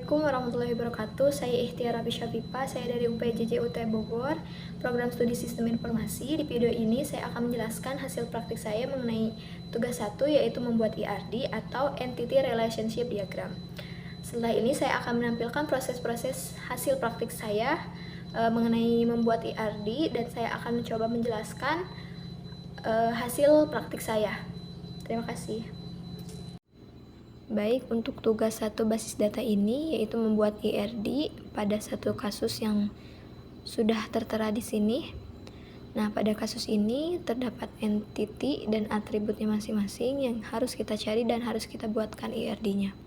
Assalamualaikum warahmatullahi wabarakatuh. Saya Ikhtiar Rabi Syafifa, saya dari UPJJ UT Bogor, program studi Sistem Informasi. Di video ini saya akan menjelaskan hasil praktik saya mengenai tugas 1, yaitu membuat ERD atau Entity Relationship Diagram. Setelah ini saya akan menampilkan proses-proses hasil praktik saya mengenai membuat ERD, dan saya akan mencoba menjelaskan hasil praktik saya. Terima kasih. Baik, untuk tugas 1 basis data ini yaitu membuat ERD pada satu kasus yang sudah tertera di sini. Nah, pada kasus ini terdapat entity dan atributnya masing-masing yang harus kita cari dan harus kita buatkan ERD-nya.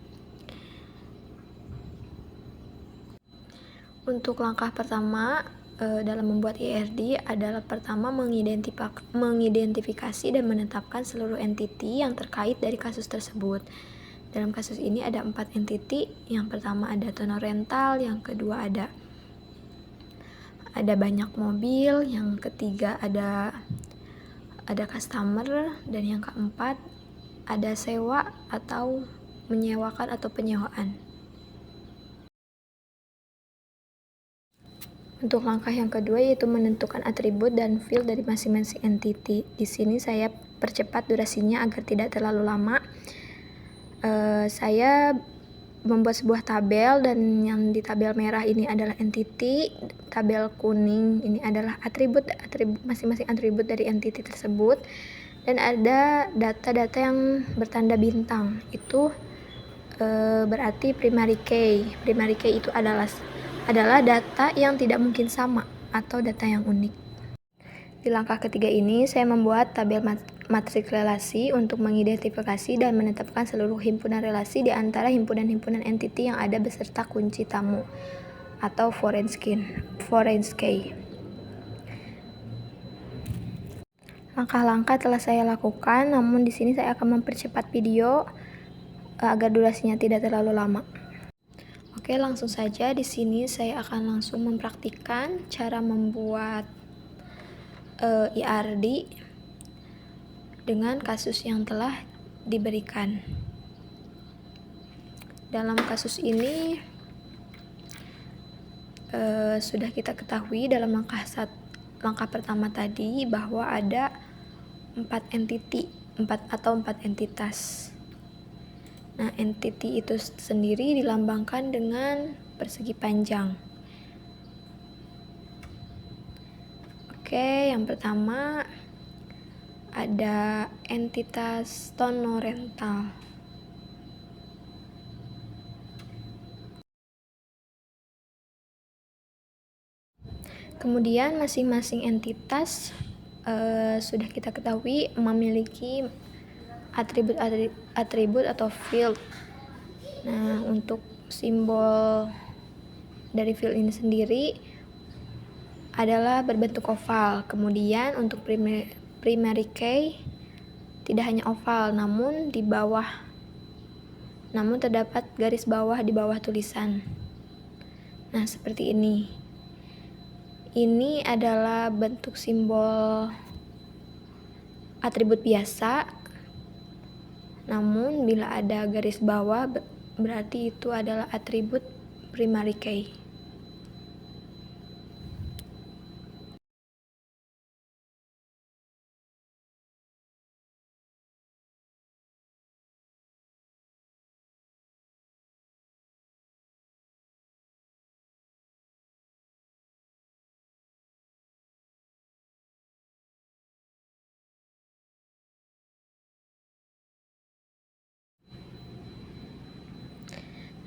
Untuk langkah pertama dalam membuat ERD adalah pertama mengidentifikasi dan menetapkan seluruh entity yang terkait dari kasus tersebut. Dalam kasus ini ada 4 entity. Yang pertama ada toner rental, yang kedua ada banyak mobil, yang ketiga ada customer, dan yang keempat ada sewa atau menyewakan atau penyewaan. Untuk langkah yang kedua yaitu menentukan atribut dan field dari masing-masing entity. Di sini saya percepat durasinya agar tidak terlalu lama. Saya membuat sebuah tabel, dan yang di tabel merah ini adalah entity, tabel kuning ini adalah atribut masing-masing atribut dari entity tersebut, dan ada data-data yang bertanda bintang. Itu berarti primary key. Primary key itu adalah data yang tidak mungkin sama atau data yang unik. Di langkah ketiga ini, saya membuat tabel matriks relasi untuk mengidentifikasi dan menetapkan seluruh himpunan relasi di antara himpunan-himpunan entity yang ada beserta kunci tamu atau foreign key. Langkah-langkah telah saya lakukan, namun di sini saya akan mempercepat video agar durasinya tidak terlalu lama. Oke, langsung saja di sini saya akan langsung mempraktikkan cara membuat ERD dengan kasus yang telah diberikan. Dalam kasus ini sudah kita ketahui dalam langkah pertama tadi bahwa ada 4 entitas. Nah, entity itu sendiri dilambangkan dengan persegi panjang. Oke, yang pertama ada entitas toner rental. Kemudian masing-masing entitas sudah kita ketahui memiliki atribut atau field. Nah, untuk simbol dari field ini sendiri adalah berbentuk oval. Kemudian untuk primary key tidak hanya oval, namun terdapat garis bawah di bawah tulisan. Nah, seperti ini. Ini adalah bentuk simbol atribut biasa, namun bila ada garis bawah berarti itu adalah atribut primary key.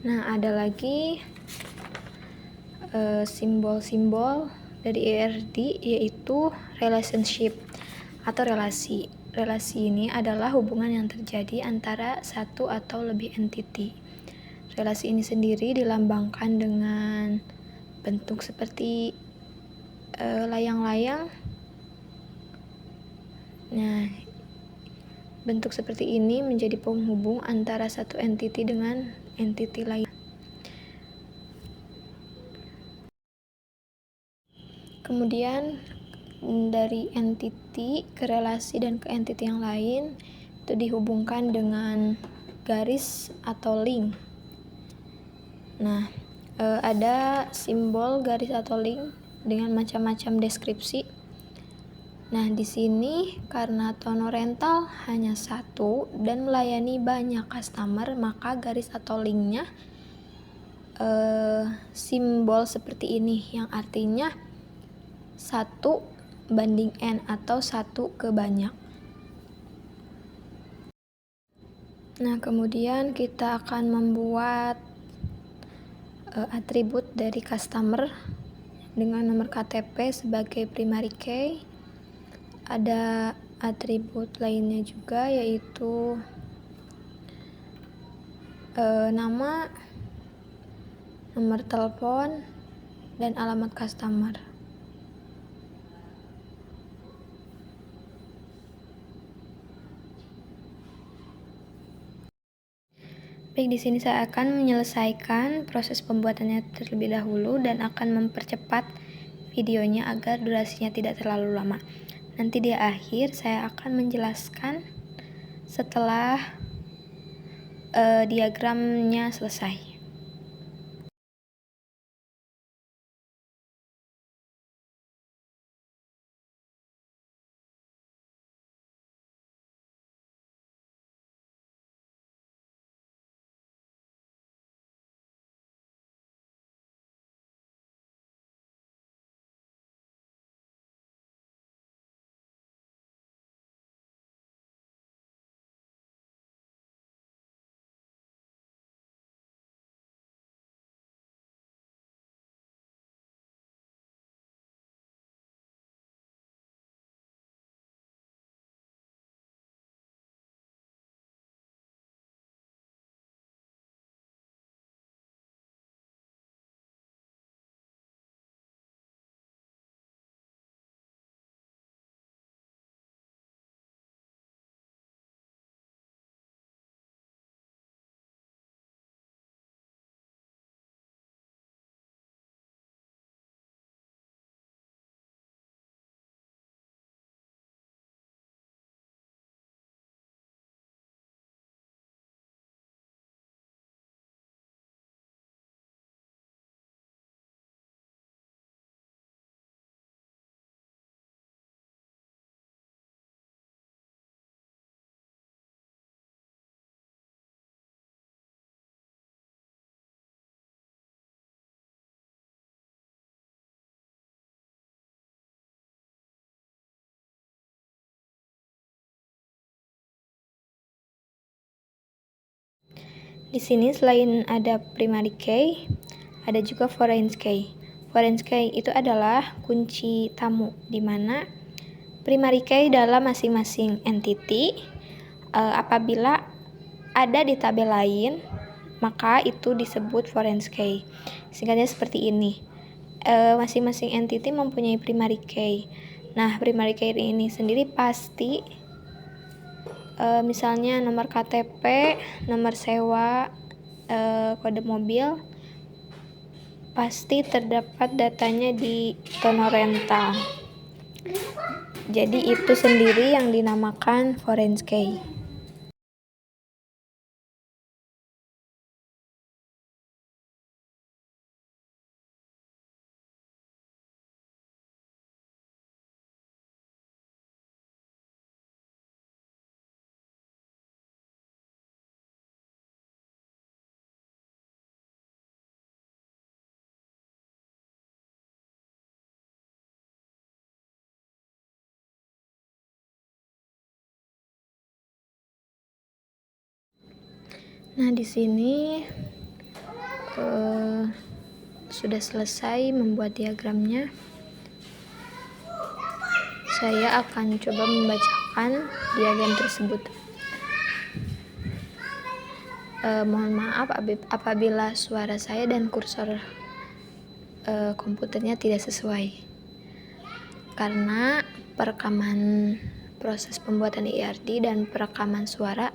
Nah, ada lagi simbol-simbol dari ERD yaitu relationship atau relasi. Relasi ini adalah hubungan yang terjadi antara satu atau lebih entity. Relasi ini sendiri dilambangkan dengan bentuk seperti layang-layang. Nah, bentuk seperti ini menjadi penghubung antara satu entity dengan entity lain. Kemudian dari entity ke relasi dan ke entity yang lain itu dihubungkan dengan garis atau link. Nah, ada simbol garis atau link dengan macam-macam deskripsi. Nah, di sini karena tono rental hanya satu dan melayani banyak customer, maka garis atau linknya simbol seperti ini, yang artinya 1/n atau 1 ke banyak. Nah, kemudian kita akan membuat atribut dari customer dengan nomor KTP sebagai primary key. Ada atribut lainnya juga, yaitu nama, nomor telepon, dan alamat customer. Baik, di sini saya akan menyelesaikan proses pembuatannya terlebih dahulu dan akan mempercepat videonya agar durasinya tidak terlalu lama. Nanti di akhir saya akan menjelaskan setelah diagramnya selesai. Di sini selain ada primary key, ada juga foreign key. Foreign key itu adalah kunci tamu, di mana primary key dalam masing-masing entity apabila ada di tabel lain, maka itu disebut foreign key. Singkatnya seperti ini. Masing-masing entity mempunyai primary key. Nah, primary key ini sendiri pasti misalnya nomor KTP, nomor sewa, kode mobil, pasti terdapat datanya di tono rental. Jadi itu sendiri yang dinamakan foreign key. Nah, di sini sudah selesai membuat diagramnya. Saya akan coba membacakan diagram tersebut. Mohon maaf apabila suara saya dan kursor komputernya tidak sesuai, karena perekaman proses pembuatan IRD dan perekaman suara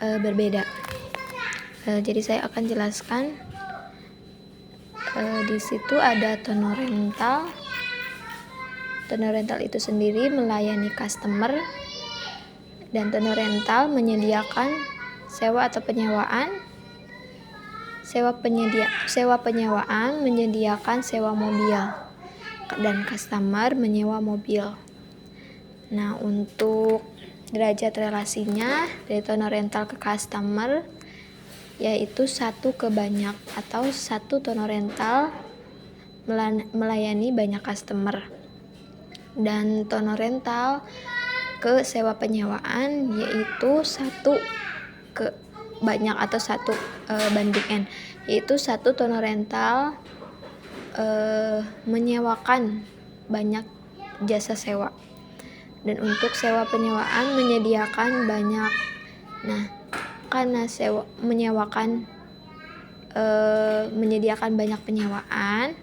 berbeda. Jadi saya akan jelaskan. Di situ ada tono rental. Tono rental itu sendiri melayani customer, dan tono rental menyediakan sewa atau penyewaan Sewa penyewaan menyediakan sewa mobil dan customer menyewa mobil. Nah, untuk derajat relasinya dari tono rental ke customer yaitu 1 ke banyak atau 1 tono rental melayani banyak customer. Dan tono rental ke sewa penyewaan yaitu 1 ke banyak atau 1 banding N, yaitu 1 tono rental menyewakan banyak jasa sewa. Dan untuk sewa penyewaan menyediakan banyak. Nah, karena menyediakan banyak penyewaan,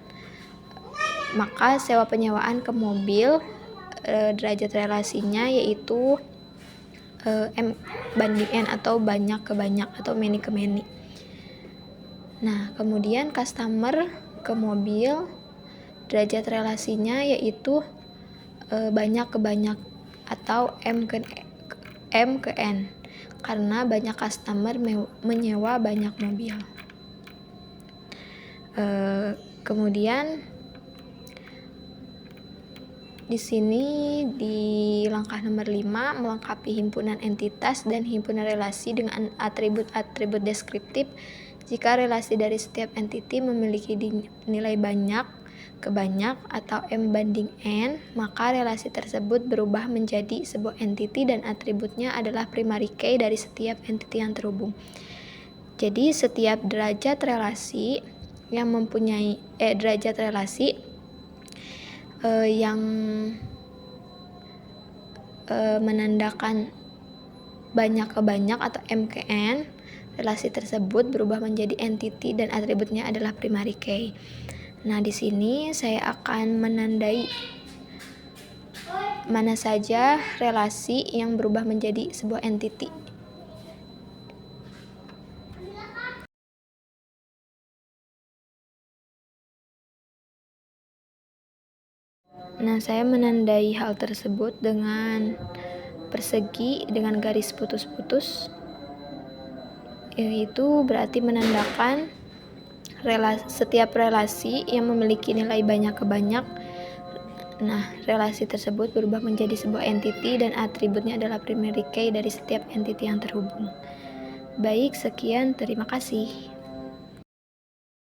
maka sewa penyewaan ke mobil derajat relasinya yaitu M banding N atau banyak ke banyak atau many ke many. Nah, kemudian customer ke mobil derajat relasinya yaitu banyak ke banyak atau M ke N karena banyak customer menyewa banyak mobil. Kemudian di sini di langkah nomor 5 melengkapi himpunan entitas dan himpunan relasi dengan atribut-atribut deskriptif. Jika relasi dari setiap entiti memiliki nilai banyak ke banyak atau M banding N, maka relasi tersebut berubah menjadi sebuah entiti dan atributnya adalah primary key dari setiap entiti yang terhubung. Jadi setiap derajat relasi yang mempunyai derajat relasi yang menandakan banyak ke banyak atau M ke N, relasi tersebut berubah menjadi entity dan atributnya adalah primary key. Nah, di sini saya akan menandai mana saja relasi yang berubah menjadi sebuah entity. Nah, saya menandai hal tersebut dengan persegi dengan garis putus-putus. Itu berarti menandakan setiap relasi yang memiliki nilai banyak ke banyak. Nah, relasi tersebut berubah menjadi sebuah entity dan atributnya adalah primary key dari setiap entity yang terhubung. Baik, sekian, terima kasih.